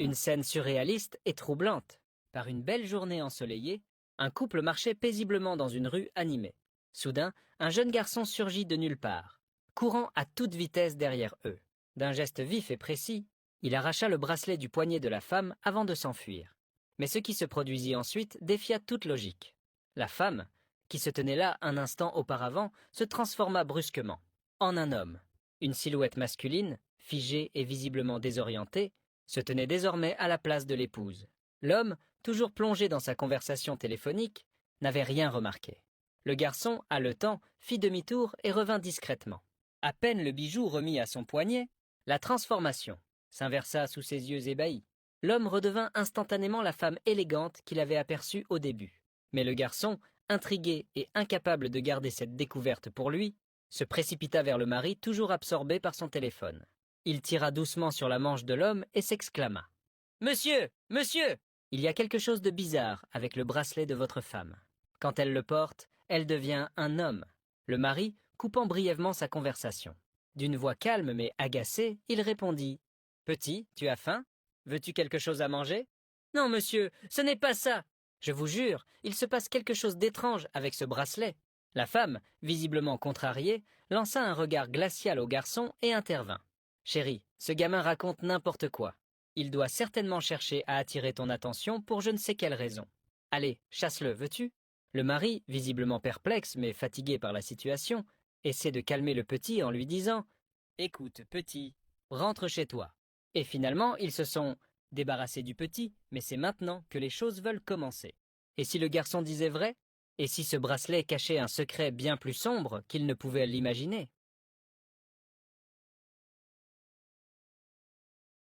Une scène surréaliste et troublante. Par une belle journée ensoleillée, un couple marchait paisiblement dans une rue animée. Soudain, un jeune garçon surgit de nulle part, courant à toute vitesse derrière eux. D'un geste vif et précis, il arracha le bracelet du poignet de la femme avant de s'enfuir. Mais ce qui se produisit ensuite défia toute logique. La femme, qui se tenait là un instant auparavant, se transforma brusquement en un homme. Une silhouette masculine, figée et visiblement désorientée, se tenait désormais à la place de l'épouse. L'homme, toujours plongé dans sa conversation téléphonique, n'avait rien remarqué. Le garçon, haletant, fit demi-tour et revint discrètement. À peine le bijou remis à son poignet, la transformation s'inversa sous ses yeux ébahis. L'homme redevint instantanément la femme élégante qu'il avait aperçue au début. Mais le garçon, intrigué et incapable de garder cette découverte pour lui, se précipita vers le mari toujours absorbé par son téléphone. Il tira doucement sur la manche de l'homme et s'exclama. « Monsieur, monsieur, il y a quelque chose de bizarre avec le bracelet de votre femme. Quand elle le porte, elle devient un homme. » Le mari, coupant brièvement sa conversation. D'une voix calme mais agacée, il répondit. « Petit, tu as faim? Veux-tu quelque chose à manger? »« Non, monsieur, ce n'est pas ça. Je vous jure, il se passe quelque chose d'étrange avec ce bracelet. » La femme, visiblement contrariée, lança un regard glacial au garçon et intervint. « Chérie, ce gamin raconte n'importe quoi. Il doit certainement chercher à attirer ton attention pour je ne sais quelle raison. Allez, chasse-le, veux-tu » Le mari, visiblement perplexe mais fatigué par la situation, essaie de calmer le petit en lui disant « Écoute, petit, rentre chez toi. » Et finalement, ils se sont débarrassés du petit, mais c'est maintenant que les choses veulent commencer. Et si le garçon disait vrai? Et si ce bracelet cachait un secret bien plus sombre qu'il ne pouvait l'imaginer?